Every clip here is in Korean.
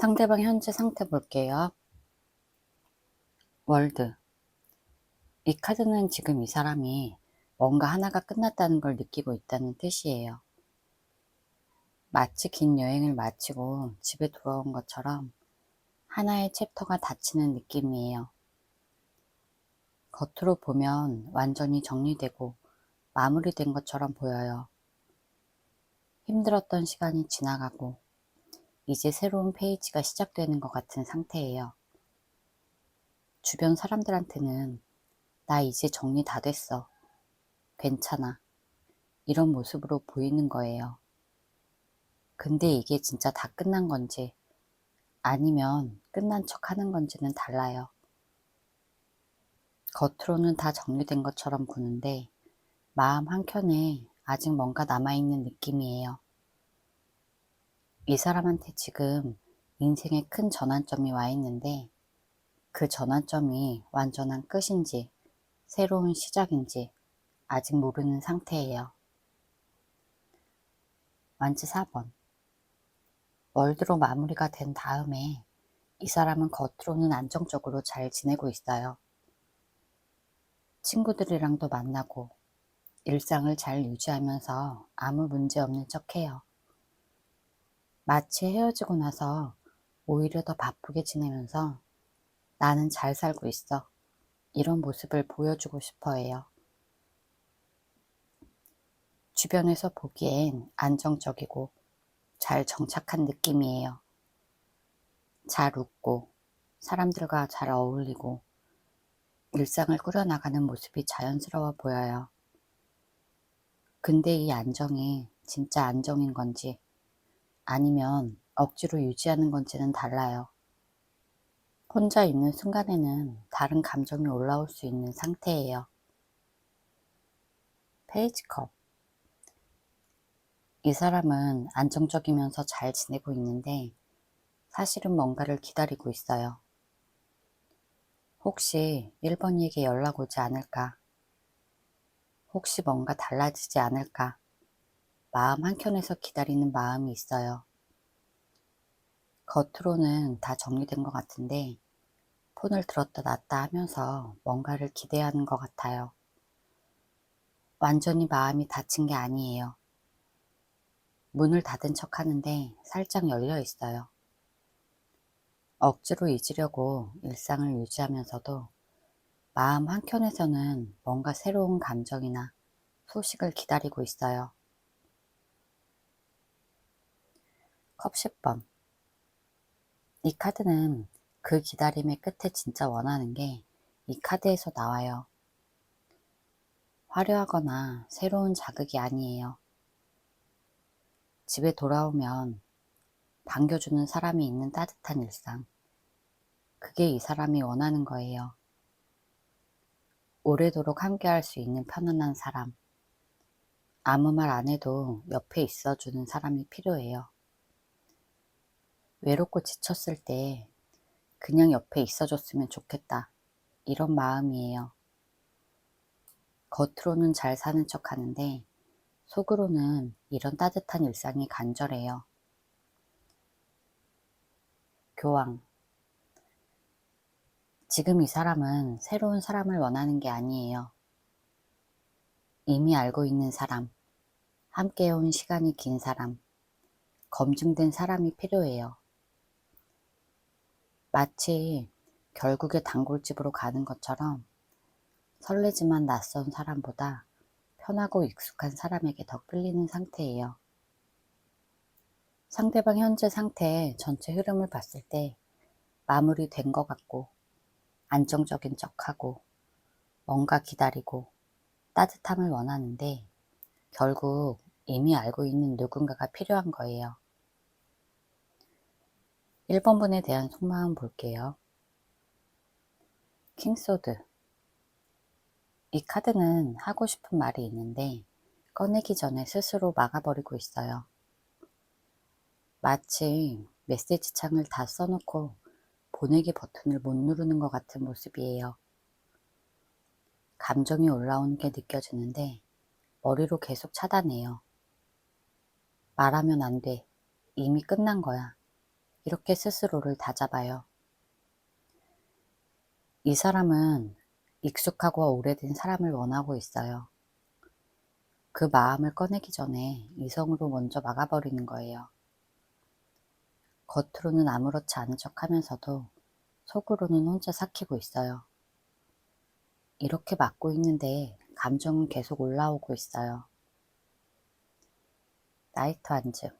상대방 현재 상태 볼게요. 월드. 이 카드는 지금 이 사람이 뭔가 하나가 끝났다는 걸 느끼고 있다는 뜻이에요. 마치 긴 여행을 마치고 집에 돌아온 것처럼 하나의 챕터가 닫히는 느낌이에요. 겉으로 보면 완전히 정리되고 마무리된 것처럼 보여요. 힘들었던 시간이 지나가고 이제 새로운 페이지가 시작되는 것 같은 상태예요. 주변 사람들한테는 나 이제 정리 다 됐어. 괜찮아. 이런 모습으로 보이는 거예요. 근데 이게 진짜 다 끝난 건지 아니면 끝난 척 하는 건지는 달라요. 겉으로는 다 정리된 것처럼 보는데 마음 한켠에 아직 뭔가 남아있는 느낌이에요. 이 사람한테 지금 인생에 큰 전환점이 와 있는데 그 전환점이 완전한 끝인지 새로운 시작인지 아직 모르는 상태예요. 완치 4번. 월드로 마무리가 된 다음에 이 사람은 겉으로는 안정적으로 잘 지내고 있어요. 친구들이랑도 만나고 일상을 잘 유지하면서 아무 문제 없는 척해요. 마치 헤어지고 나서 오히려 더 바쁘게 지내면서 나는 잘 살고 있어. 이런 모습을 보여주고 싶어 해요. 주변에서 보기엔 안정적이고 잘 정착한 느낌이에요. 잘 웃고 사람들과 잘 어울리고 일상을 꾸려나가는 모습이 자연스러워 보여요. 근데 이 안정이 진짜 안정인 건지 아니면 억지로 유지하는 건지는 달라요. 혼자 있는 순간에는 다른 감정이 올라올 수 있는 상태예요. 페이지컵. 이 사람은 안정적이면서 잘 지내고 있는데 사실은 뭔가를 기다리고 있어요. 혹시 1번에게 연락 오지 않을까? 혹시 뭔가 달라지지 않을까? 마음 한켠에서 기다리는 마음이 있어요. 겉으로는 다 정리된 것 같은데 폰을 들었다 놨다 하면서 뭔가를 기대하는 것 같아요. 완전히 마음이 닫힌 게 아니에요. 문을 닫은 척 하는데 살짝 열려 있어요. 억지로 잊으려고 일상을 유지하면서도 마음 한켠에서는 뭔가 새로운 감정이나 소식을 기다리고 있어요. 컵 10번. 이 카드는 그 기다림의 끝에 진짜 원하는 게 이 카드에서 나와요. 화려하거나 새로운 자극이 아니에요. 집에 돌아오면 반겨주는 사람이 있는 따뜻한 일상. 그게 이 사람이 원하는 거예요. 오래도록 함께할 수 있는 편안한 사람. 아무 말 안 해도 옆에 있어주는 사람이 필요해요. 외롭고 지쳤을 때 그냥 옆에 있어줬으면 좋겠다. 이런 마음이에요. 겉으로는 잘 사는 척 하는데 속으로는 이런 따뜻한 일상이 간절해요. 교황. 지금 이 사람은 새로운 사람을 원하는 게 아니에요. 이미 알고 있는 사람, 함께 온 시간이 긴 사람, 검증된 사람이 필요해요. 마치 결국에 단골집으로 가는 것처럼 설레지만 낯선 사람보다 편하고 익숙한 사람에게 더 끌리는 상태예요. 상대방 현재 상태 전체 흐름을 봤을 때 마무리된 것 같고 안정적인 척하고 뭔가 기다리고 따뜻함을 원하는데 결국 이미 알고 있는 누군가가 필요한 거예요. 1번 분에 대한 속마음 볼게요. 킹소드. 이 카드는 하고 싶은 말이 있는데 꺼내기 전에 스스로 막아버리고 있어요. 마치 메시지 창을 다 써놓고 보내기 버튼을 못 누르는 것 같은 모습이에요. 감정이 올라오는 게 느껴지는데 머리로 계속 차단해요. 말하면 안 돼. 이미 끝난 거야. 이렇게 스스로를 다잡아요. 이 사람은 익숙하고 오래된 사람을 원하고 있어요. 그 마음을 꺼내기 전에 이성으로 먼저 막아버리는 거예요. 겉으로는 아무렇지 않은 척 하면서도 속으로는 혼자 삭히고 있어요. 이렇게 막고 있는데 감정은 계속 올라오고 있어요. 나이트 한즉.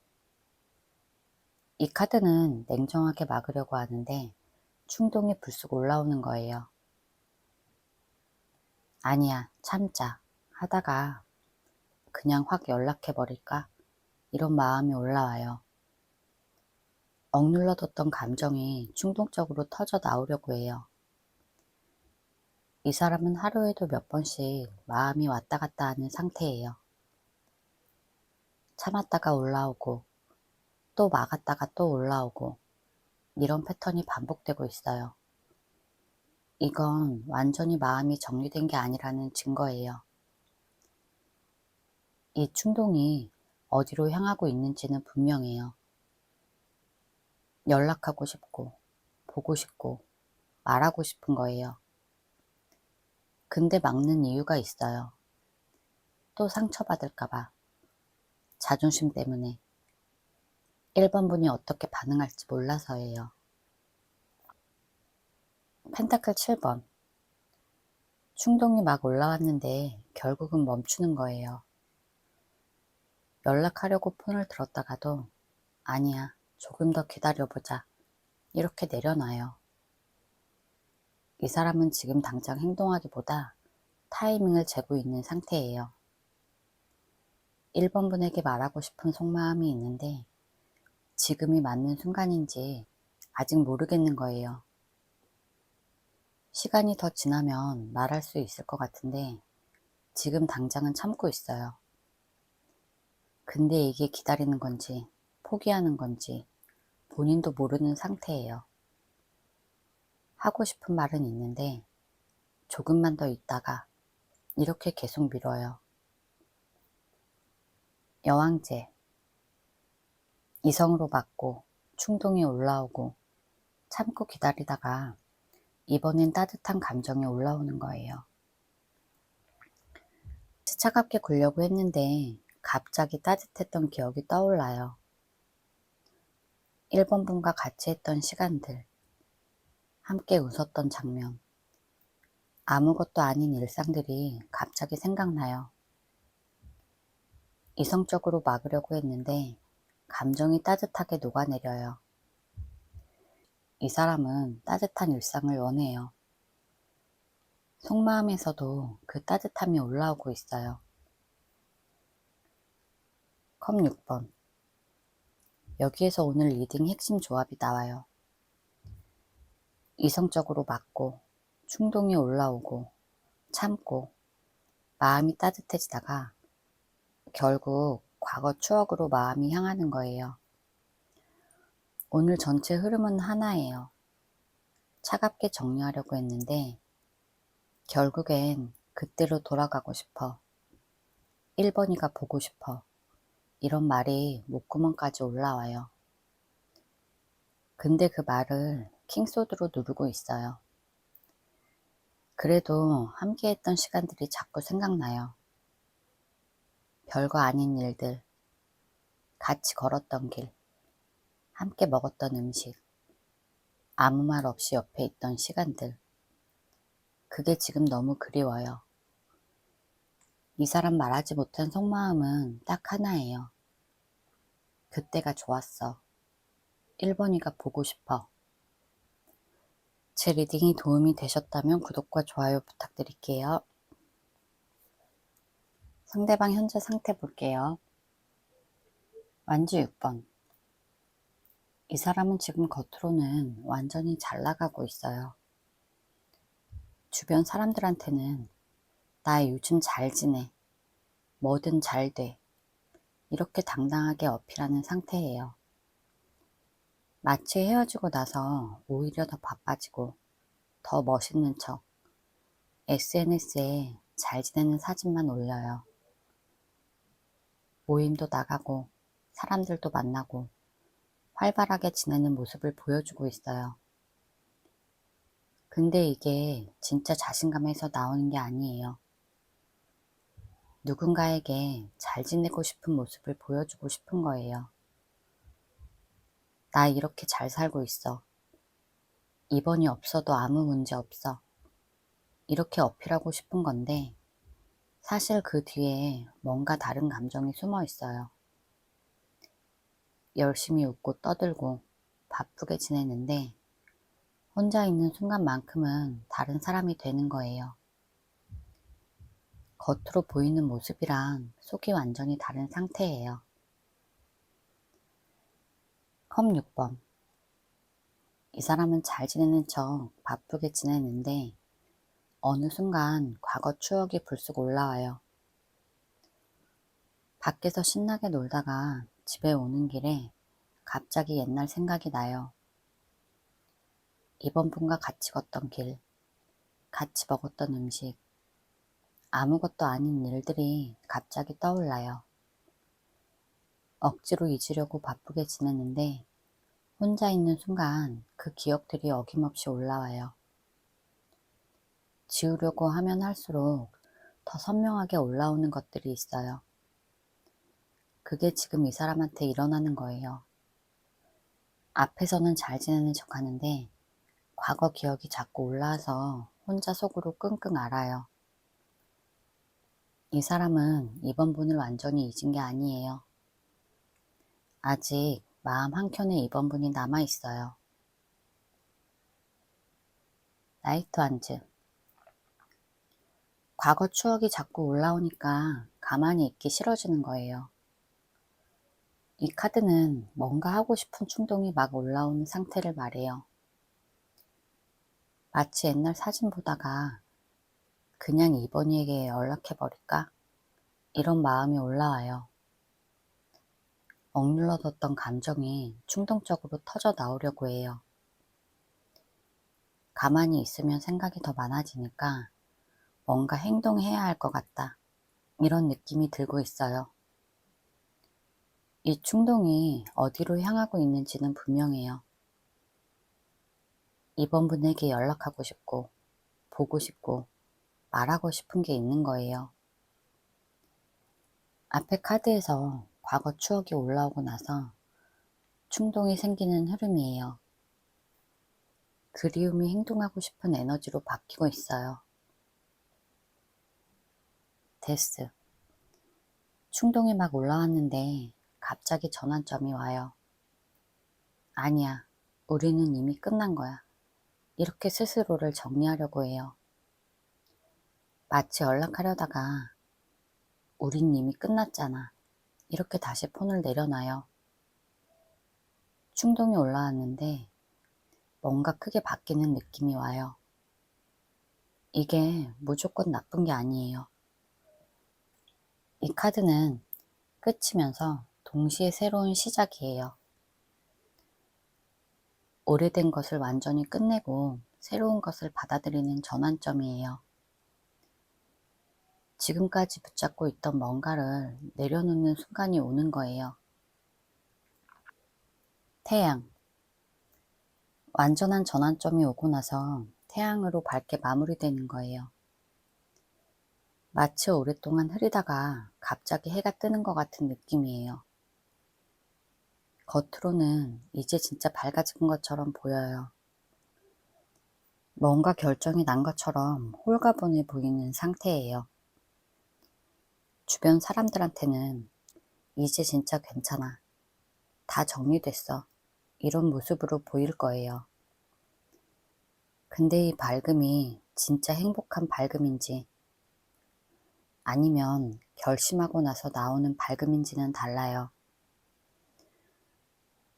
이 카드는 냉정하게 막으려고 하는데 충동이 불쑥 올라오는 거예요. 아니야, 참자 하다가 그냥 확 연락해버릴까? 이런 마음이 올라와요. 억눌러뒀던 감정이 충동적으로 터져 나오려고 해요. 이 사람은 하루에도 몇 번씩 마음이 왔다 갔다 하는 상태예요. 참았다가 올라오고 또 막았다가 또 올라오고 이런 패턴이 반복되고 있어요. 이건 완전히 마음이 정리된 게 아니라는 증거예요. 이 충동이 어디로 향하고 있는지는 분명해요. 연락하고 싶고 보고 싶고 말하고 싶은 거예요. 근데 막는 이유가 있어요. 또 상처받을까봐, 자존심 때문에, 1번 분이 어떻게 반응할지 몰라서예요. 펜타클 7번. 충동이 막 올라왔는데 결국은 멈추는 거예요. 연락하려고 폰을 들었다가도 아니야, 조금 더 기다려보자. 이렇게 내려놔요. 이 사람은 지금 당장 행동하기보다 타이밍을 재고 있는 상태예요. 1번 분에게 말하고 싶은 속마음이 있는데 지금이 맞는 순간인지 아직 모르겠는 거예요. 시간이 더 지나면 말할 수 있을 것 같은데 지금 당장은 참고 있어요. 근데 이게 기다리는 건지 포기하는 건지 본인도 모르는 상태예요. 하고 싶은 말은 있는데 조금만 더 있다가 이렇게 계속 미뤄요. 여왕제. 이성으로 받고 충동이 올라오고 참고 기다리다가 이번엔 따뜻한 감정이 올라오는 거예요. 차갑게 굴려고 했는데 갑자기 따뜻했던 기억이 떠올라요. 1번 분과 같이 했던 시간들, 함께 웃었던 장면, 아무것도 아닌 일상들이 갑자기 생각나요. 이성적으로 막으려고 했는데 감정이 따뜻하게 녹아내려요. 이 사람은 따뜻한 일상을 원해요. 속마음에서도 그 따뜻함이 올라오고 있어요. 컵 6번. 여기에서 오늘 리딩 핵심 조합이 나와요. 이성적으로 막고 충동이 올라오고 참고 마음이 따뜻해지다가 결국 과거 추억으로 마음이 향하는 거예요. 오늘 전체 흐름은 하나예요. 차갑게 정리하려고 했는데 결국엔 그때로 돌아가고 싶어. 1번이가 보고 싶어. 이런 말이 목구멍까지 올라와요. 근데 그 말을 킹소드로 누르고 있어요. 그래도 함께 했던 시간들이 자꾸 생각나요. 별거 아닌 일들, 같이 걸었던 길, 함께 먹었던 음식, 아무 말 없이 옆에 있던 시간들. 그게 지금 너무 그리워요. 이 사람 말하지 못한 속마음은 딱 하나예요. 그때가 좋았어. 1번이가 보고 싶어. 제 리딩이 도움이 되셨다면 구독과 좋아요 부탁드릴게요. 상대방 현재 상태 볼게요. 완주 6번. 이 사람은 지금 겉으로는 완전히 잘 나가고 있어요. 주변 사람들한테는 나 요즘 잘 지내, 뭐든 잘 돼, 이렇게 당당하게 어필하는 상태예요. 마치 헤어지고 나서 오히려 더 바빠지고 더 멋있는 척 SNS에 잘 지내는 사진만 올려요. 모임도 나가고 사람들도 만나고 활발하게 지내는 모습을 보여주고 있어요. 근데 이게 진짜 자신감에서 나오는 게 아니에요. 누군가에게 잘 지내고 싶은 모습을 보여주고 싶은 거예요. 나 이렇게 잘 살고 있어. 입원이 없어도 아무 문제 없어. 이렇게 어필하고 싶은 건데 사실 그 뒤에 뭔가 다른 감정이 숨어 있어요. 열심히 웃고 떠들고 바쁘게 지내는데 혼자 있는 순간만큼은 다른 사람이 되는 거예요. 겉으로 보이는 모습이랑 속이 완전히 다른 상태예요. 컵 6번. 이 사람은 잘 지내는 척 바쁘게 지내는데 어느 순간 과거 추억이 불쑥 올라와요. 밖에서 신나게 놀다가 집에 오는 길에 갑자기 옛날 생각이 나요. 이번 분과 같이 걷던 길, 같이 먹었던 음식, 아무것도 아닌 일들이 갑자기 떠올라요. 억지로 잊으려고 바쁘게 지내는데 혼자 있는 순간 그 기억들이 어김없이 올라와요. 지우려고 하면 할수록 더 선명하게 올라오는 것들이 있어요. 그게 지금 이 사람한테 일어나는 거예요. 앞에서는 잘 지내는 척 하는데 과거 기억이 자꾸 올라와서 혼자 속으로 끙끙 앓아요. 이 사람은 이번 분을 완전히 잊은 게 아니에요. 아직 마음 한켠에 이번 분이 남아있어요. 나이트 안즈. 과거 추억이 자꾸 올라오니까 가만히 있기 싫어지는 거예요. 이 카드는 뭔가 하고 싶은 충동이 막 올라오는 상태를 말해요. 마치 옛날 사진 보다가 그냥 이번이에게 연락해버릴까? 이런 마음이 올라와요. 억눌러뒀던 감정이 충동적으로 터져 나오려고 해요. 가만히 있으면 생각이 더 많아지니까 뭔가 행동해야 할 것 같다. 이런 느낌이 들고 있어요. 이 충동이 어디로 향하고 있는지는 분명해요. 이번 분에게 연락하고 싶고, 보고 싶고, 말하고 싶은 게 있는 거예요. 앞에 카드에서 과거 추억이 올라오고 나서 충동이 생기는 흐름이에요. 그리움이 행동하고 싶은 에너지로 바뀌고 있어요. 데스. 충동이 막 올라왔는데 갑자기 전환점이 와요. 아니야, 우리는 이미 끝난 거야. 이렇게 스스로를 정리하려고 해요. 마치 연락하려다가 우린 이미 끝났잖아. 이렇게 다시 폰을 내려놔요. 충동이 올라왔는데 뭔가 크게 바뀌는 느낌이 와요. 이게 무조건 나쁜 게 아니에요. 이 카드는 끝이면서 동시에 새로운 시작이에요. 오래된 것을 완전히 끝내고 새로운 것을 받아들이는 전환점이에요. 지금까지 붙잡고 있던 뭔가를 내려놓는 순간이 오는 거예요. 태양. 완전한 전환점이 오고 나서 태양으로 밝게 마무리되는 거예요. 마치 오랫동안 흐리다가 갑자기 해가 뜨는 것 같은 느낌이에요. 겉으로는 이제 진짜 밝아진 것처럼 보여요. 뭔가 결정이 난 것처럼 홀가분해 보이는 상태예요. 주변 사람들한테는 이제 진짜 괜찮아. 다 정리됐어. 이런 모습으로 보일 거예요. 근데 이 밝음이 진짜 행복한 밝음인지 아니면 결심하고 나서 나오는 밝음인지는 달라요.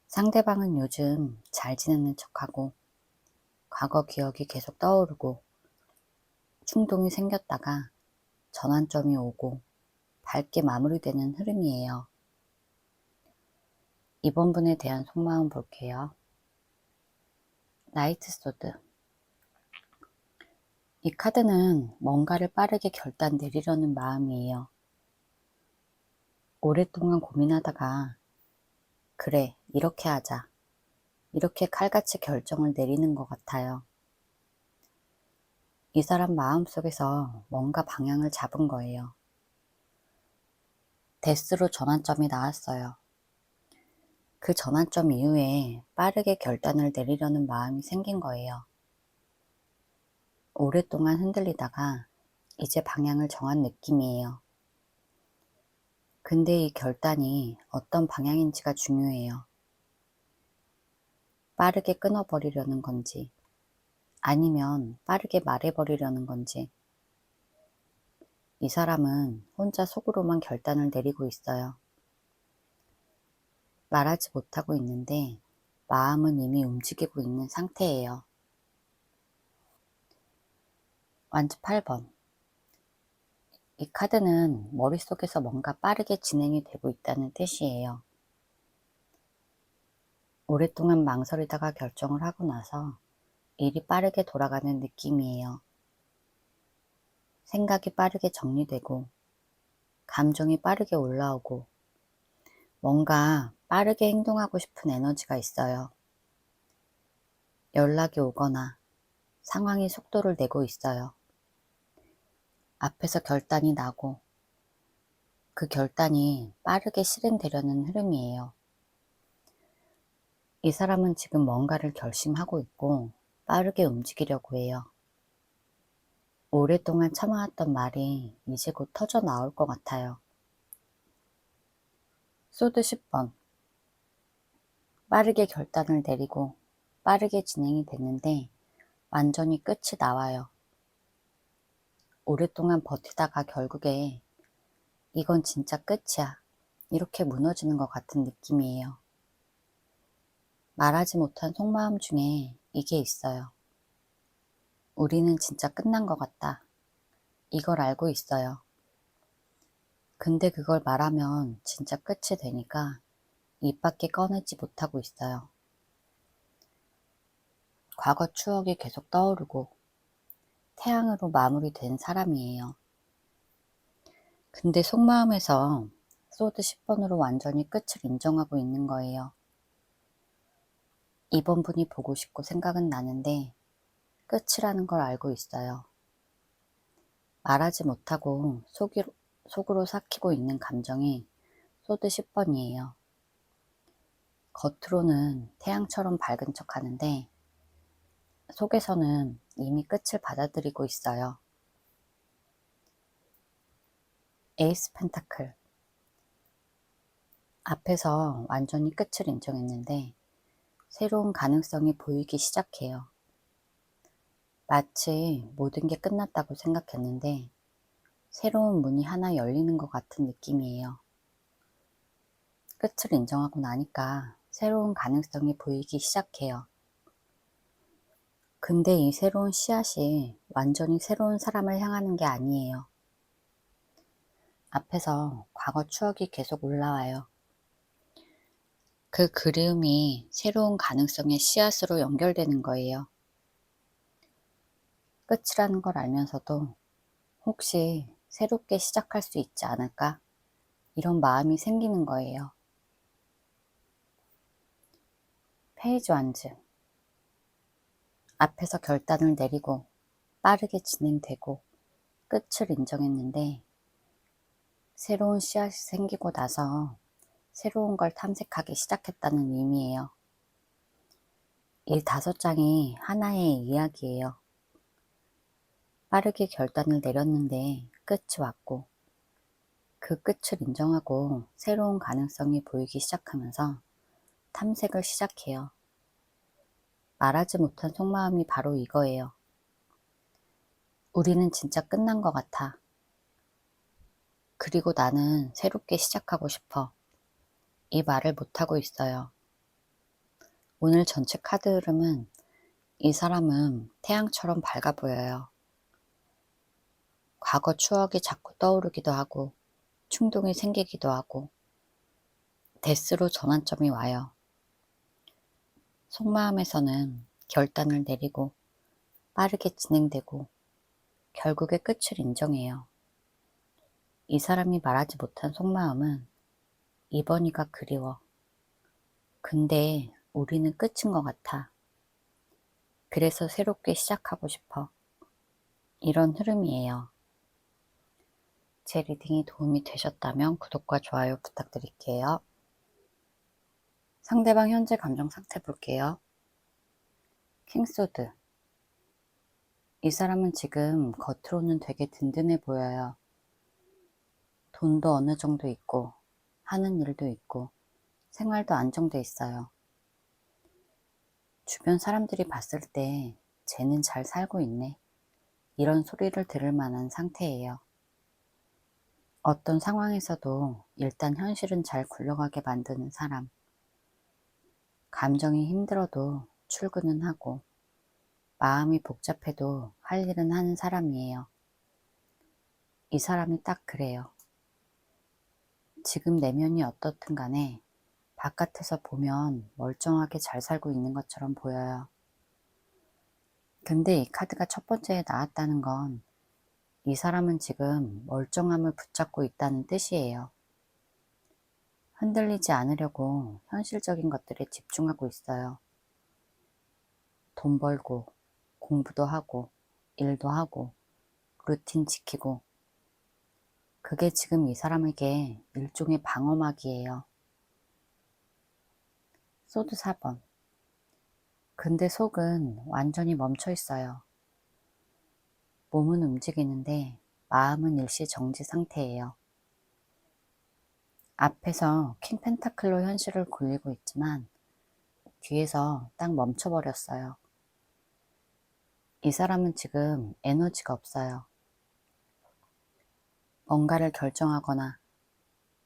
상대방은 요즘 잘 지내는 척하고 과거 기억이 계속 떠오르고 충동이 생겼다가 전환점이 오고 밝게 마무리되는 흐름이에요. 이번 분에 대한 속마음 볼게요. 나이트 소드. 이 카드는 뭔가를 빠르게 결단 내리려는 마음이에요. 오랫동안 고민하다가 그래, 이렇게 하자. 이렇게 칼같이 결정을 내리는 것 같아요. 이 사람 마음속에서 뭔가 방향을 잡은 거예요. 데스로 전환점이 나왔어요. 그 전환점 이후에 빠르게 결단을 내리려는 마음이 생긴 거예요. 오랫동안 흔들리다가 이제 방향을 정한 느낌이에요. 근데 이 결단이 어떤 방향인지가 중요해요. 빠르게 끊어버리려는 건지, 아니면 빠르게 말해버리려는 건지. 이 사람은 혼자 속으로만 결단을 내리고 있어요. 말하지 못하고 있는데 마음은 이미 움직이고 있는 상태예요. 완주 8번. 이 카드는 머릿속에서 뭔가 빠르게 진행이 되고 있다는 뜻이에요. 오랫동안 망설이다가 결정을 하고 나서 일이 빠르게 돌아가는 느낌이에요. 생각이 빠르게 정리되고, 감정이 빠르게 올라오고, 뭔가 빠르게 행동하고 싶은 에너지가 있어요. 연락이 오거나 상황이 속도를 내고 있어요. 앞에서 결단이 나고 그 결단이 빠르게 실행되려는 흐름이에요. 이 사람은 지금 뭔가를 결심하고 있고 빠르게 움직이려고 해요. 오랫동안 참아왔던 말이 이제 곧 터져 나올 것 같아요. 소드 10번. 빠르게 결단을 내리고 빠르게 진행이 됐는데 완전히 끝이 나와요. 오랫동안 버티다가 결국에 이건 진짜 끝이야, 이렇게 무너지는 것 같은 느낌이에요. 말하지 못한 속마음 중에 이게 있어요. 우리는 진짜 끝난 것 같다. 이걸 알고 있어요. 근데 그걸 말하면 진짜 끝이 되니까 입 밖에 꺼내지 못하고 있어요. 과거 추억이 계속 떠오르고 태양으로 마무리된 사람이에요. 근데 속마음에서 소드 10번으로 완전히 끝을 인정하고 있는 거예요. 이번 분이 보고 싶고 생각은 나는데 끝이라는 걸 알고 있어요. 말하지 못하고 속으로 삭히고 있는 감정이 소드 10번이에요. 겉으로는 태양처럼 밝은 척 하는데 속에서는 이미 끝을 받아들이고 있어요. 에이스 펜타클. 앞에서 완전히 끝을 인정했는데 새로운 가능성이 보이기 시작해요. 마치 모든 게 끝났다고 생각했는데 새로운 문이 하나 열리는 것 같은 느낌이에요. 끝을 인정하고 나니까 새로운 가능성이 보이기 시작해요. 근데 이 새로운 씨앗이 완전히 새로운 사람을 향하는 게 아니에요. 앞에서 과거 추억이 계속 올라와요. 그 그리움이 새로운 가능성의 씨앗으로 연결되는 거예요. 끝이라는 걸 알면서도 혹시 새롭게 시작할 수 있지 않을까? 이런 마음이 생기는 거예요. 페이지 완즈. 앞에서 결단을 내리고 빠르게 진행되고 끝을 인정했는데 새로운 씨앗이 생기고 나서 새로운 걸 탐색하기 시작했다는 의미예요. 이 5장이 하나의 이야기예요. 빠르게 결단을 내렸는데 끝이 왔고 그 끝을 인정하고 새로운 가능성이 보이기 시작하면서 탐색을 시작해요. 말하지 못한 속마음이 바로 이거예요. 우리는 진짜 끝난 것 같아. 그리고 나는 새롭게 시작하고 싶어. 이 말을 못하고 있어요. 오늘 전체 카드 흐름은 이 사람은 태양처럼 밝아 보여요. 과거 추억이 자꾸 떠오르기도 하고 충동이 생기기도 하고 데스로 전환점이 와요. 속마음에서는 결단을 내리고 빠르게 진행되고 결국에 끝을 인정해요. 이 사람이 말하지 못한 속마음은 이번이가 그리워. 근데 우리는 끝인 것 같아. 그래서 새롭게 시작하고 싶어. 이런 흐름이에요. 제 리딩이 도움이 되셨다면 구독과 좋아요 부탁드릴게요. 상대방 현재 감정 상태 볼게요. 킹소드. 이 사람은 지금 겉으로는 되게 든든해 보여요. 돈도 어느 정도 있고, 하는 일도 있고, 생활도 안정돼 있어요. 주변 사람들이 봤을 때 쟤는 잘 살고 있네. 이런 소리를 들을 만한 상태예요. 어떤 상황에서도 일단 현실은 잘 굴러가게 만드는 사람. 감정이 힘들어도 출근은 하고, 마음이 복잡해도 할 일은 하는 사람이에요. 이 사람이 딱 그래요. 지금 내면이 어떻든 간에 바깥에서 보면 멀쩡하게 잘 살고 있는 것처럼 보여요. 근데 이 카드가 첫 번째에 나왔다는 건 이 사람은 지금 멀쩡함을 붙잡고 있다는 뜻이에요. 흔들리지 않으려고 현실적인 것들에 집중하고 있어요. 돈 벌고, 공부도 하고, 일도 하고, 루틴 지키고. 그게 지금 이 사람에게 일종의 방어막이에요. 소드 4번. 근데 속은 완전히 멈춰 있어요. 몸은 움직이는데 마음은 일시 정지 상태예요. 앞에서 킹 펜타클로 현실을 굴리고 있지만 뒤에서 딱 멈춰버렸어요. 이 사람은 지금 에너지가 없어요. 뭔가를 결정하거나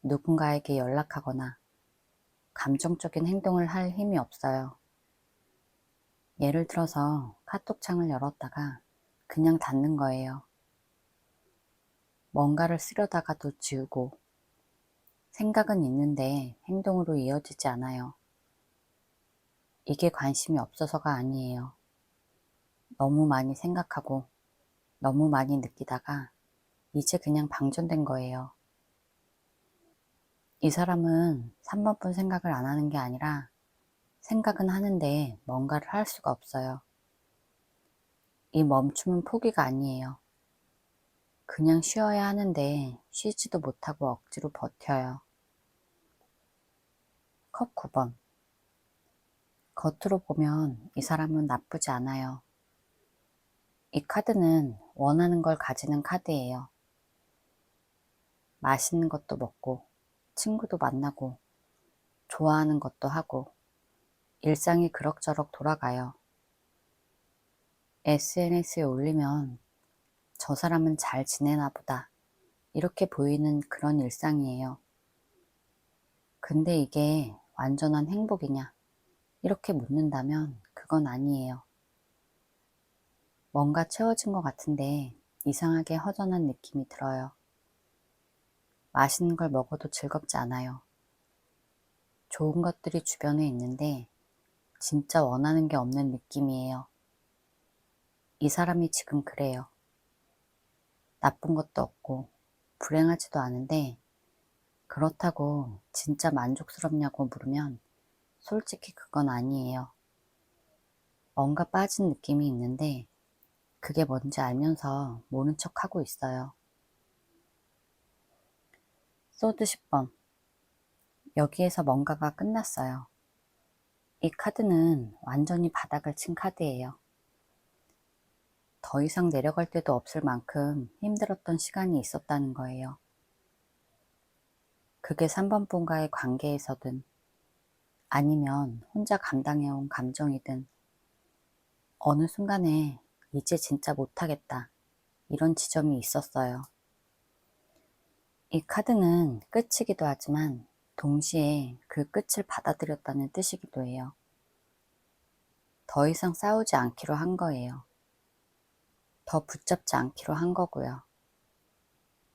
누군가에게 연락하거나 감정적인 행동을 할 힘이 없어요. 예를 들어서 카톡창을 열었다가 그냥 닫는 거예요. 뭔가를 쓰려다가도 지우고 생각은 있는데 행동으로 이어지지 않아요. 이게 관심이 없어서가 아니에요. 너무 많이 생각하고 너무 많이 느끼다가 이제 그냥 방전된 거예요. 이 사람은 3번뿐 생각을 안 하는 게 아니라 생각은 하는데 뭔가를 할 수가 없어요. 이 멈춤은 포기가 아니에요. 그냥 쉬어야 하는데 쉬지도 못하고 억지로 버텨요. 컵 9번. 겉으로 보면 이 사람은 나쁘지 않아요. 이 카드는 원하는 걸 가지는 카드예요. 맛있는 것도 먹고, 친구도 만나고, 좋아하는 것도 하고, 일상이 그럭저럭 돌아가요. SNS에 올리면 저 사람은 잘 지내나 보다. 이렇게 보이는 그런 일상이에요. 근데 이게 완전한 행복이냐? 이렇게 묻는다면 그건 아니에요. 뭔가 채워진 것 같은데 이상하게 허전한 느낌이 들어요. 맛있는 걸 먹어도 즐겁지 않아요. 좋은 것들이 주변에 있는데 진짜 원하는 게 없는 느낌이에요. 이 사람이 지금 그래요. 나쁜 것도 없고 불행하지도 않은데 그렇다고 진짜 만족스럽냐고 물으면 솔직히 그건 아니에요. 뭔가 빠진 느낌이 있는데 그게 뭔지 알면서 모른 척 하고 있어요. 소드 10번. 여기에서 뭔가가 끝났어요. 이 카드는 완전히 바닥을 친 카드예요. 더 이상 내려갈 데도 없을 만큼 힘들었던 시간이 있었다는 거예요. 그게 3번 분과의 관계에서든 아니면 혼자 감당해온 감정이든 어느 순간에 이제 진짜 못하겠다 이런 지점이 있었어요. 이 카드는 끝이기도 하지만 동시에 그 끝을 받아들였다는 뜻이기도 해요. 더 이상 싸우지 않기로 한 거예요. 더 붙잡지 않기로 한 거고요.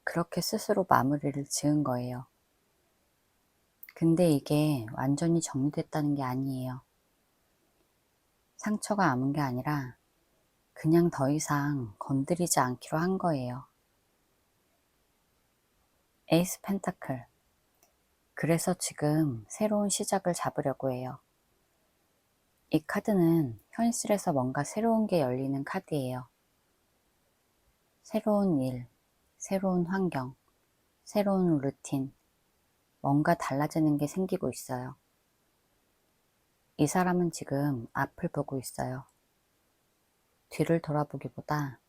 그렇게 스스로 마무리를 지은 거예요. 근데 이게 완전히 정리됐다는 게 아니에요. 상처가 남은 게 아니라 그냥 더 이상 건드리지 않기로 한 거예요. 에이스 펜타클. 그래서 지금 새로운 시작을 잡으려고 해요. 이 카드는 현실에서 뭔가 새로운 게 열리는 카드예요. 새로운 일, 새로운 환경, 새로운 루틴, 뭔가 달라지는 게 생기고 있어요. 이 사람은 지금 앞을 보고 있어요. 뒤를 돌아보기보다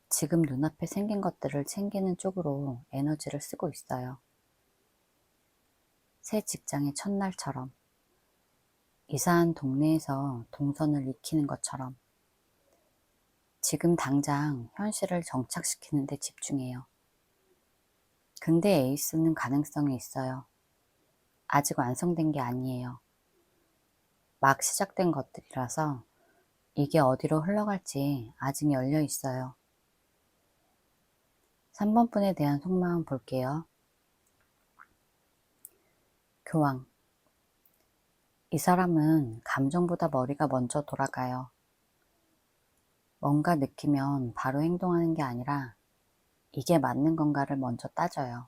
지금 눈앞에 생긴 것들을 챙기는 쪽으로 에너지를 쓰고 있어요. 새 직장의 첫날처럼, 이사한 동네에서 동선을 익히는 것처럼 지금 당장 현실을 정착시키는 데 집중해요. 근데 에이스는 가능성이 있어요. 아직 완성된 게 아니에요. 막 시작된 것들이라서 이게 어디로 흘러갈지 아직 열려 있어요. 3번 분에 대한 속마음 볼게요. 교황. 이 사람은 감정보다 머리가 먼저 돌아가요. 뭔가 느끼면 바로 행동하는 게 아니라 이게 맞는 건가를 먼저 따져요.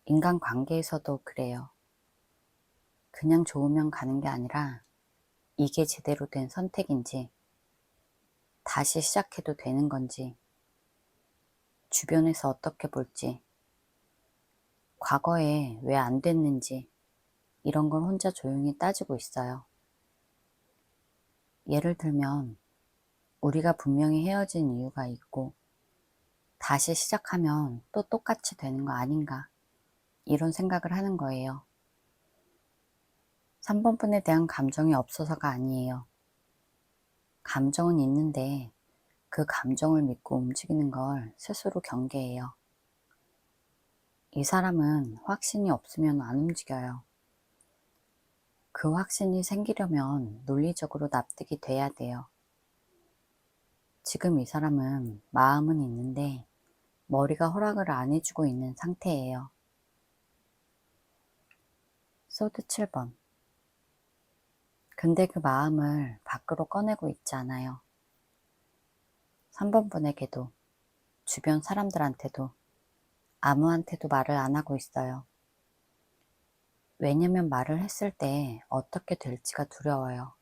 인간관계에서도 그래요. 그냥 좋으면 가는 게 아니라 이게 제대로 된 선택인지, 다시 시작해도 되는 건지, 주변에서 어떻게 볼지, 과거에 왜 안 됐는지, 이런 걸 혼자 조용히 따지고 있어요. 예를 들면 우리가 분명히 헤어진 이유가 있고 다시 시작하면 또 똑같이 되는 거 아닌가, 이런 생각을 하는 거예요. 3번 분에 대한 감정이 없어서가 아니에요. 감정은 있는데 그 감정을 믿고 움직이는 걸 스스로 경계해요. 이 사람은 확신이 없으면 안 움직여요. 그 확신이 생기려면 논리적으로 납득이 돼야 돼요. 지금 이 사람은 마음은 있는데 머리가 허락을 안 해주고 있는 상태예요. 소드 7번. 근데 그 마음을 밖으로 꺼내고 있지 않아요. 3번 분에게도, 주변 사람들한테도, 아무한테도 말을 안 하고 있어요. 왜냐면 말을 했을 때 어떻게 될지가 두려워요.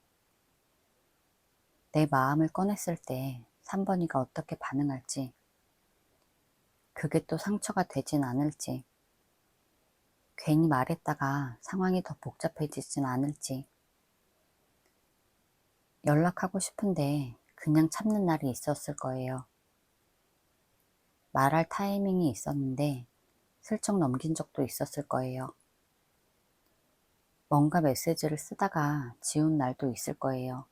내 마음을 꺼냈을 때 3번이가 어떻게 반응할지, 그게 또 상처가 되진 않을지, 괜히 말했다가 상황이 더 복잡해지진 않을지, 연락하고 싶은데 그냥 참는 날이 있었을 거예요. 말할 타이밍이 있었는데 슬쩍 넘긴 적도 있었을 거예요. 뭔가 메시지를 쓰다가 지운 날도 있을 거예요.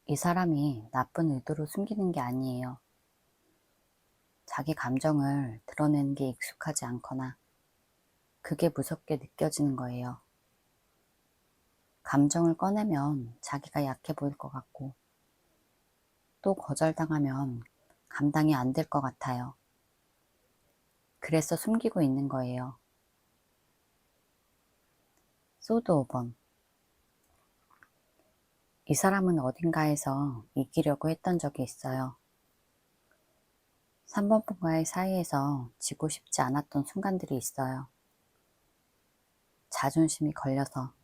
이 사람이 나쁜 의도로 숨기는 게 아니에요. 자기 감정을 드러내는 게 익숙하지 않거나 그게 무섭게 느껴지는 거예요. 감정을 꺼내면 자기가 약해 보일 것 같고 또 거절당하면 감당이 안 될 것 같아요. 그래서 숨기고 있는 거예요. 소드 5번. 이 사람은 어딘가에서 이기려고 했던 적이 있어요. 3번 분과의 사이에서 지고 싶지 않았던 순간들이 있어요. 자존심이 걸려서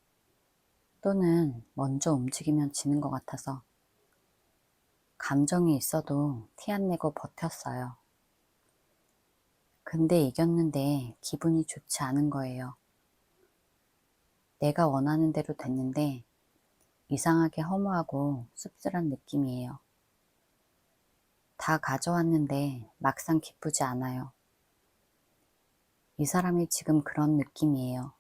또는 먼저 움직이면 지는 것 같아서 감정이 있어도 티 안 내고 버텼어요. 근데 이겼는데 기분이 좋지 않은 거예요. 내가 원하는 대로 됐는데 이상하게 허무하고 씁쓸한 느낌이에요. 다 가져왔는데 막상 기쁘지 않아요. 이 사람이 지금 그런 느낌이에요.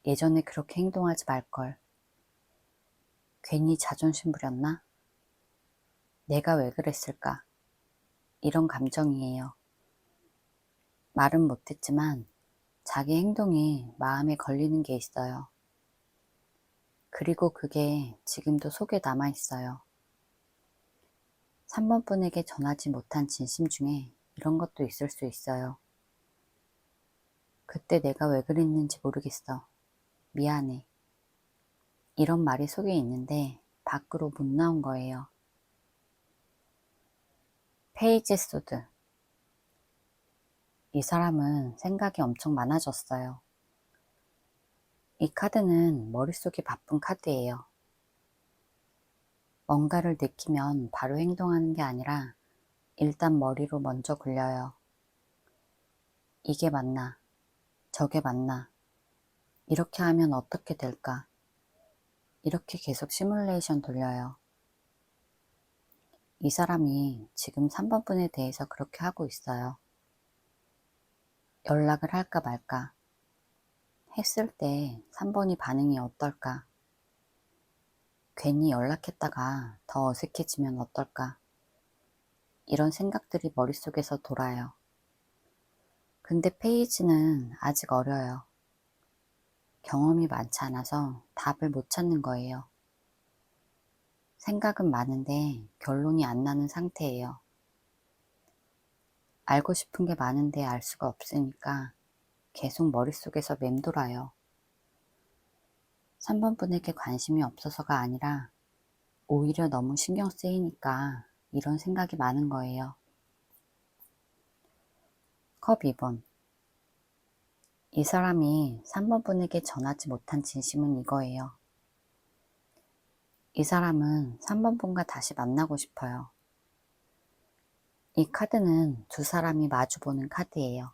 예전에 그렇게 행동하지 말걸. 괜히 자존심 부렸나? 내가 왜 그랬을까? 이런 감정이에요. 말은 못했지만 자기 행동이 마음에 걸리는 게 있어요. 그리고 그게 지금도 속에 남아있어요. 3번 분에게 전하지 못한 진심 중에 이런 것도 있을 수 있어요. 그때 내가 왜 그랬는지 모르겠어. 미안해. 이런 말이 속에 있는데 밖으로 못 나온 거예요. 페이지 소드. 이 사람은 생각이 엄청 많아졌어요. 이 카드는 머릿속이 바쁜 카드예요. 뭔가를 느끼면 바로 행동하는 게 아니라 일단 머리로 먼저 굴려요. 이게 맞나? 저게 맞나? 이렇게 하면 어떻게 될까? 이렇게 계속 시뮬레이션 돌려요. 이 사람이 지금 3번 분에 대해서 그렇게 하고 있어요. 연락을 할까 말까? 했을 때 3번이 반응이 어떨까? 괜히 연락했다가 더 어색해지면 어떨까? 이런 생각들이 머릿속에서 돌아요. 근데 페이지는 아직 어려요. 경험이 많지 않아서 답을 못 찾는 거예요. 생각은 많은데 결론이 안 나는 상태예요. 알고 싶은 게 많은데 알 수가 없으니까 계속 머릿속에서 맴돌아요. 3번 분에게 관심이 없어서가 아니라 오히려 너무 신경 쓰이니까 이런 생각이 많은 거예요. 컵 2번. 이 사람이 3번 분에게 전하지 못한 진심은 이거예요. 이 사람은 3번 분과 다시 만나고 싶어요. 이 카드는 두 사람이 마주보는 카드예요.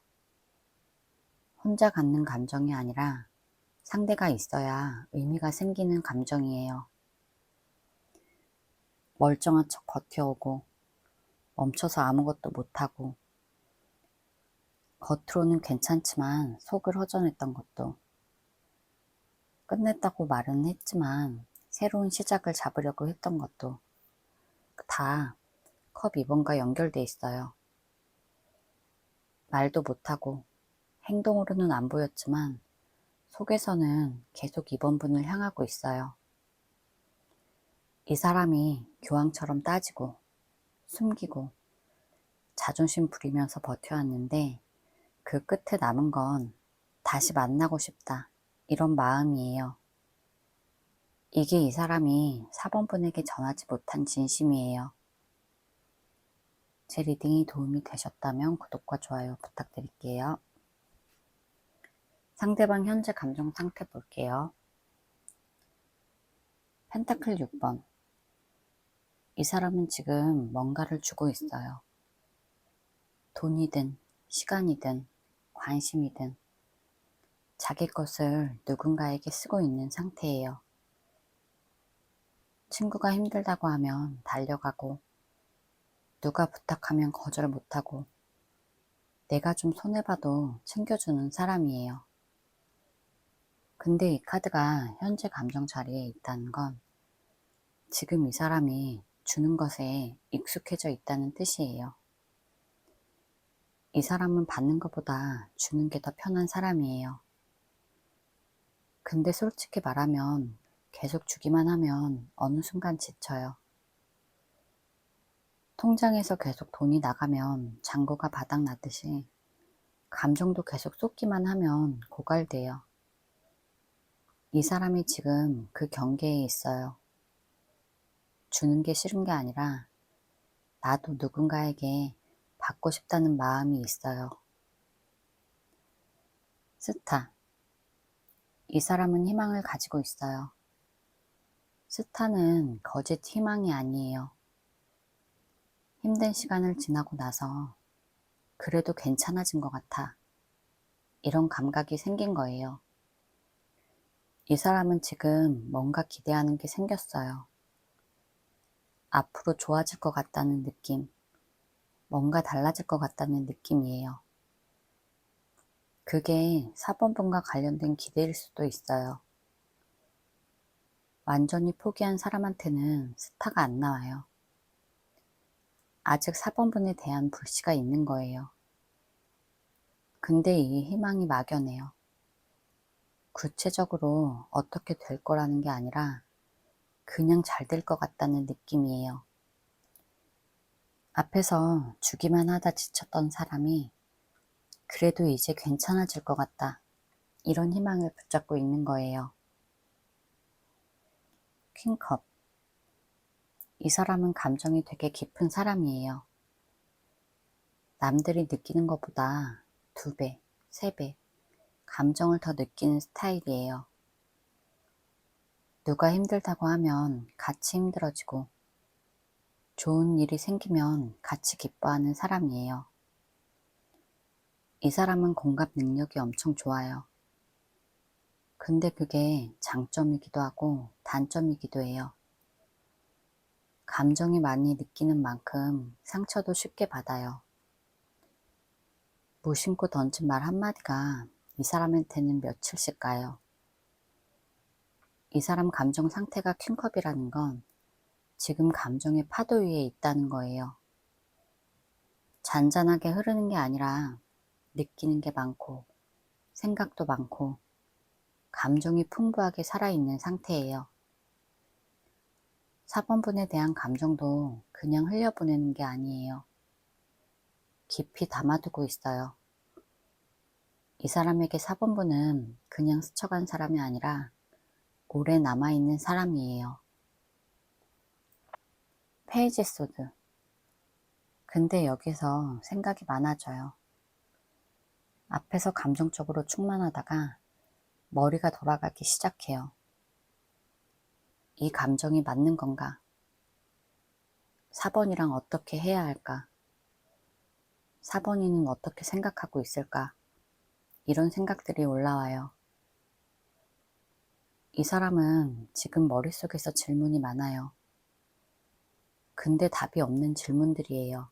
혼자 갖는 감정이 아니라 상대가 있어야 의미가 생기는 감정이에요. 멀쩡한 척 버텨오고 멈춰서 아무것도 못하고 겉으로는 괜찮지만 속을 허전했던 것도 끝냈다고 말은 했지만 새로운 시작을 잡으려고 했던 것도 다 컵 2번과 연결돼 있어요. 말도 못하고 행동으로는 안 보였지만 속에서는 계속 2번 분을 향하고 있어요. 이 사람이 교황처럼 따지고 숨기고 자존심 부리면서 버텨왔는데 그 끝에 남은 건 다시 만나고 싶다 이런 마음이에요. 이게 이 사람이 4번 분에게 전하지 못한 진심이에요. 제 리딩이 도움이 되셨다면 구독과 좋아요 부탁드릴게요. 상대방 현재 감정 상태 볼게요. 펜타클 6번. 이 사람은 지금 뭔가를 주고 있어요. 돈이든 시간이든 관심이든 자기 것을 누군가에게 쓰고 있는 상태예요. 친구가 힘들다고 하면 달려가고 누가 부탁하면 거절 못하고 내가 좀 손해봐도 챙겨주는 사람이에요. 근데 이 카드가 현재 감정 자리에 있다는 건 지금 이 사람이 주는 것에 익숙해져 있다는 뜻이에요. 이 사람은 받는 것보다 주는 게 더 편한 사람이에요. 근데 솔직히 말하면 계속 주기만 하면 어느 순간 지쳐요. 통장에서 계속 돈이 나가면 잔고가 바닥나듯이 감정도 계속 쏟기만 하면 고갈돼요. 이 사람이 지금 그 경계에 있어요. 주는 게 싫은 게 아니라 나도 누군가에게 받고 싶다는 마음이 있어요. 스타. 이 사람은 희망을 가지고 있어요. 스타는 거짓 희망이 아니에요. 힘든 시간을 지나고 나서 그래도 괜찮아진 것 같아. 이런 감각이 생긴 거예요. 이 사람은 지금 뭔가 기대하는 게 생겼어요. 앞으로 좋아질 것 같다는 느낌, 뭔가 달라질 것 같다는 느낌이에요. 그게 4번 분과 관련된 기대일 수도 있어요. 완전히 포기한 사람한테는 스타가 안 나와요. 아직 4번 분에 대한 불씨가 있는 거예요. 근데 이 희망이 막연해요. 구체적으로 어떻게 될 거라는 게 아니라 그냥 잘 될 것 같다는 느낌이에요. 앞에서 주기만 하다 지쳤던 사람이 그래도 이제 괜찮아질 것 같다. 이런 희망을 붙잡고 있는 거예요. 퀸컵. 이 사람은 감정이 되게 깊은 사람이에요. 남들이 느끼는 것보다 2배, 3배 감정을 더 느끼는 스타일이에요. 누가 힘들다고 하면 같이 힘들어지고 좋은 일이 생기면 같이 기뻐하는 사람이에요. 이 사람은 공감 능력이 엄청 좋아요. 근데 그게 장점이기도 하고 단점이기도 해요. 감정이 많이 느끼는 만큼 상처도 쉽게 받아요. 무심코 던진 말 한마디가 이 사람한테는 며칠씩 가요. 이 사람 감정 상태가 킹컵이라는 건 지금 감정의 파도 위에 있다는 거예요. 잔잔하게 흐르는 게 아니라 느끼는 게 많고 생각도 많고 감정이 풍부하게 살아있는 상태예요. 4번분에 대한 감정도 그냥 흘려보내는 게 아니에요. 깊이 담아두고 있어요. 이 사람에게 4번분은 그냥 스쳐간 사람이 아니라 오래 남아있는 사람이에요. 페이지 소드. 근데 여기서 생각이 많아져요. 앞에서 감정적으로 충만하다가 머리가 돌아가기 시작해요. 이 감정이 맞는 건가? 4번이랑 어떻게 해야 할까? 4번이는 어떻게 생각하고 있을까? 이런 생각들이 올라와요. 이 사람은 지금 머릿속에서 질문이 많아요. 근데 답이 없는 질문들이에요.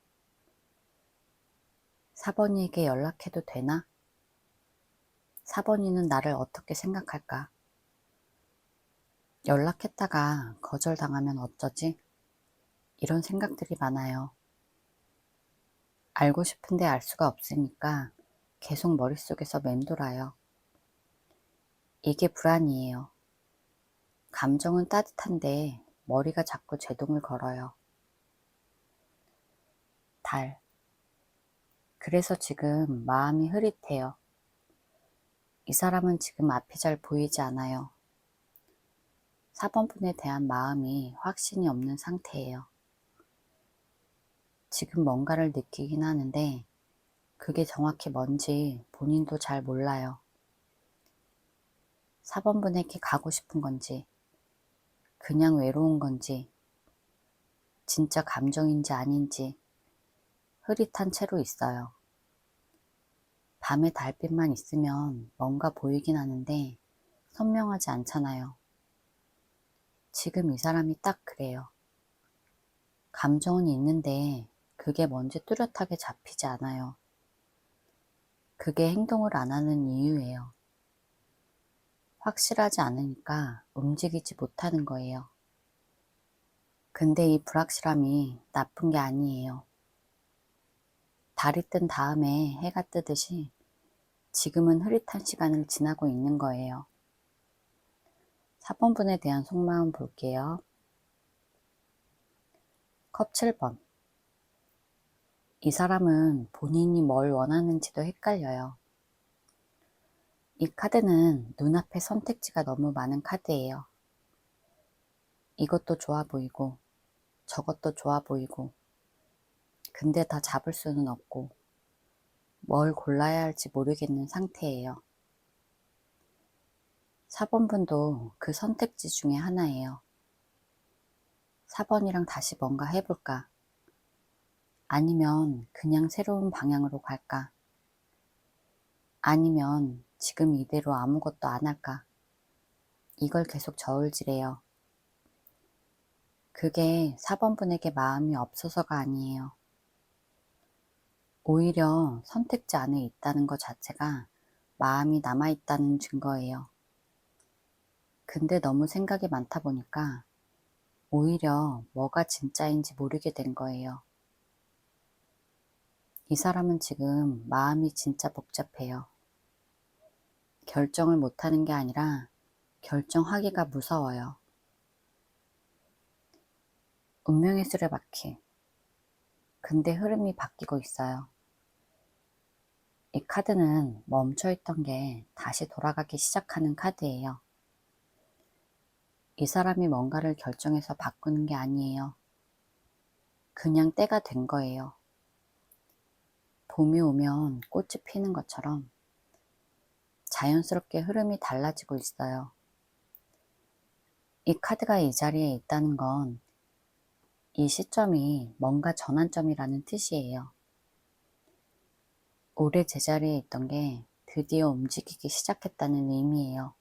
4번이에게 연락해도 되나? 4번이는 나를 어떻게 생각할까? 연락했다가 거절당하면 어쩌지? 이런 생각들이 많아요. 알고 싶은데 알 수가 없으니까 계속 머릿속에서 맴돌아요. 이게 불안이에요. 감정은 따뜻한데 머리가 자꾸 제동을 걸어요. 달. 그래서 지금 마음이 흐릿해요. 이 사람은 지금 앞이 잘 보이지 않아요. 4번분에 대한 마음이 확신이 없는 상태예요. 지금 뭔가를 느끼긴 하는데 그게 정확히 뭔지 본인도 잘 몰라요. 4번분에게 가고 싶은 건지 그냥 외로운 건지 진짜 감정인지 아닌지 흐릿한 채로 있어요. 밤에 달빛만 있으면 뭔가 보이긴 하는데 선명하지 않잖아요. 지금 이 사람이 딱 그래요. 감정은 있는데 그게 뭔지 뚜렷하게 잡히지 않아요. 그게 행동을 안 하는 이유예요. 확실하지 않으니까 움직이지 못하는 거예요. 근데 이 불확실함이 나쁜 게 아니에요. 달이 뜬 다음에 해가 뜨듯이 지금은 흐릿한 시간을 지나고 있는 거예요. 4번분에 대한 속마음 볼게요. 컵 7번. 이 사람은 본인이 뭘 원하는지도 헷갈려요. 이 카드는 눈앞에 선택지가 너무 많은 카드예요. 이것도 좋아 보이고 저것도 좋아 보이고 근데 다 잡을 수는 없고 뭘 골라야 할지 모르겠는 상태예요. 4번분도 그 선택지 중에 하나예요. 4번이랑 다시 뭔가 해볼까? 아니면 그냥 새로운 방향으로 갈까? 아니면 지금 이대로 아무것도 안 할까? 이걸 계속 저울질해요. 그게 4번분에게 마음이 없어서가 아니에요. 오히려 선택지 안에 있다는 것 자체가 마음이 남아있다는 증거예요. 근데 너무 생각이 많다 보니까 오히려 뭐가 진짜인지 모르게 된 거예요. 이 사람은 지금 마음이 진짜 복잡해요. 결정을 못하는 게 아니라 결정하기가 무서워요. 운명의 수레바퀴. 근데 흐름이 바뀌고 있어요. 이 카드는 멈춰있던 게 다시 돌아가기 시작하는 카드예요. 이 사람이 뭔가를 결정해서 바꾸는 게 아니에요. 그냥 때가 된 거예요. 봄이 오면 꽃이 피는 것처럼 자연스럽게 흐름이 달라지고 있어요. 이 카드가 이 자리에 있다는 건 이 시점이 뭔가 전환점이라는 뜻이에요. 오래 제자리에 있던 게 드디어 움직이기 시작했다는 의미예요.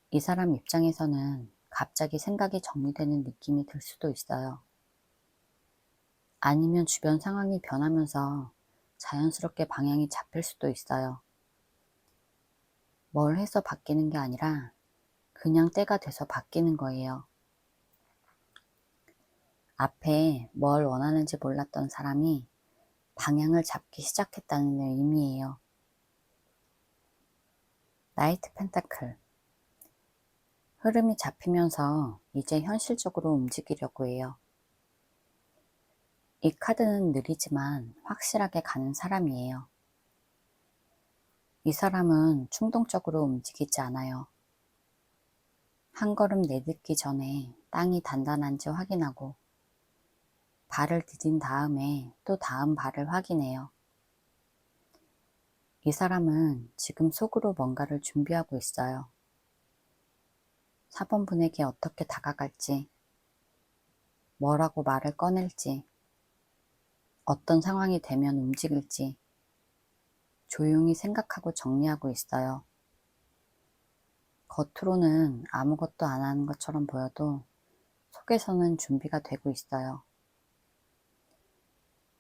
이 사람 입장에서는 갑자기 생각이 정리되는 느낌이 들 수도 있어요. 아니면 주변 상황이 변하면서 자연스럽게 방향이 잡힐 수도 있어요. 뭘 해서 바뀌는 게 아니라 그냥 때가 돼서 바뀌는 거예요. 앞에 뭘 원하는지 몰랐던 사람이 방향을 잡기 시작했다는 의미예요. 나이트 펜타클. 흐름이 잡히면서 이제 현실적으로 움직이려고 해요. 이 카드는 느리지만 확실하게 가는 사람이에요. 이 사람은 충동적으로 움직이지 않아요. 한 걸음 내딛기 전에 땅이 단단한지 확인하고 발을 디딘 다음에 또 다음 발을 확인해요. 이 사람은 지금 속으로 뭔가를 준비하고 있어요. 4번 분에게 어떻게 다가갈지, 뭐라고 말을 꺼낼지, 어떤 상황이 되면 움직일지 조용히 생각하고 정리하고 있어요. 겉으로는 아무것도 안 하는 것처럼 보여도 속에서는 준비가 되고 있어요.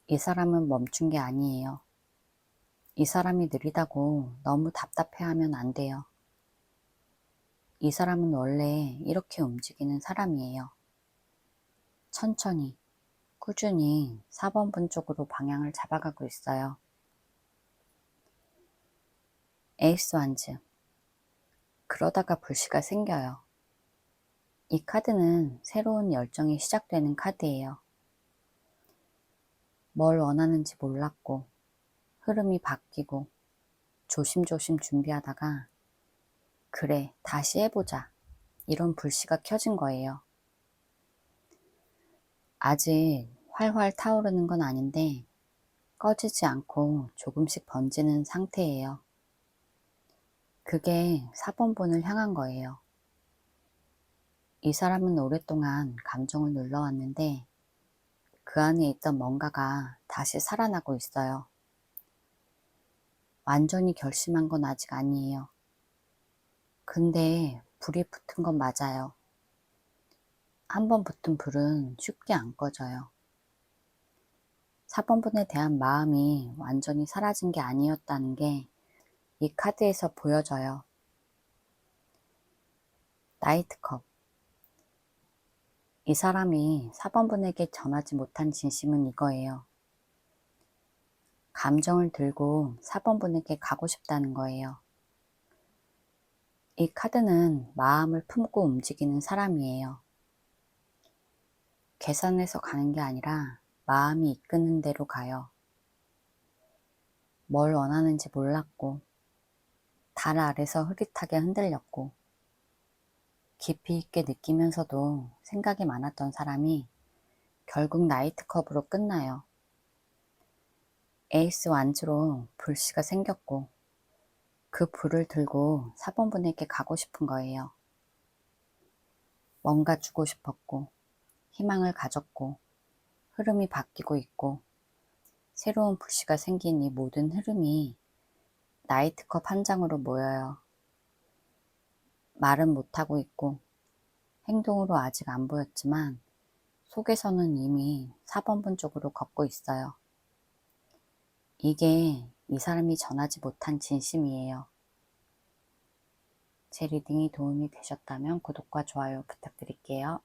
이 사람은 멈춘 게 아니에요. 이 사람이 느리다고 너무 답답해하면 안 돼요. 이 사람은 원래 이렇게 움직이는 사람이에요. 천천히, 꾸준히 4번 분 쪽으로 방향을 잡아가고 있어요. 에이스 완즈. 그러다가 불씨가 생겨요. 이 카드는 새로운 열정이 시작되는 카드예요. 뭘 원하는지 몰랐고, 흐름이 바뀌고, 조심조심 준비하다가, 그래, 다시 해보자. 이런 불씨가 켜진 거예요. 아직 활활 타오르는 건 아닌데, 꺼지지 않고 조금씩 번지는 상태예요. 그게 4번 분을 향한 거예요. 이 사람은 오랫동안 감정을 눌러왔는데 그 안에 있던 뭔가가 다시 살아나고 있어요. 완전히 결심한 건 아직 아니에요. 근데 불이 붙은 건 맞아요. 한번 붙은 불은 쉽게 안 꺼져요. 4번 분에 대한 마음이 완전히 사라진 게 아니었다는 게 이 카드에서 보여져요. 나이트컵. 이 사람이 4번 분에게 전하지 못한 진심은 이거예요. 감정을 들고 4번 분에게 가고 싶다는 거예요. 이 카드는 마음을 품고 움직이는 사람이에요. 계산해서 가는 게 아니라 마음이 이끄는 대로 가요. 뭘 원하는지 몰랐고, 달 아래서 흐릿하게 흔들렸고, 깊이 있게 느끼면서도 생각이 많았던 사람이 결국 나이트컵으로 끝나요. 에이스 완즈로 불씨가 생겼고, 그 불을 들고 4번 분에게 가고 싶은 거예요. 뭔가 주고 싶었고, 희망을 가졌고, 흐름이 바뀌고 있고, 새로운 불씨가 생긴 이 모든 흐름이 나이트컵 한 장으로 모여요. 말은 못하고 있고, 행동으로 아직 안 보였지만, 속에서는 이미 4번 분 쪽으로 걷고 있어요. 이게 이 사람이 전하지 못한 진심이에요. 제 리딩이 도움이 되셨다면 구독과 좋아요 부탁드릴게요.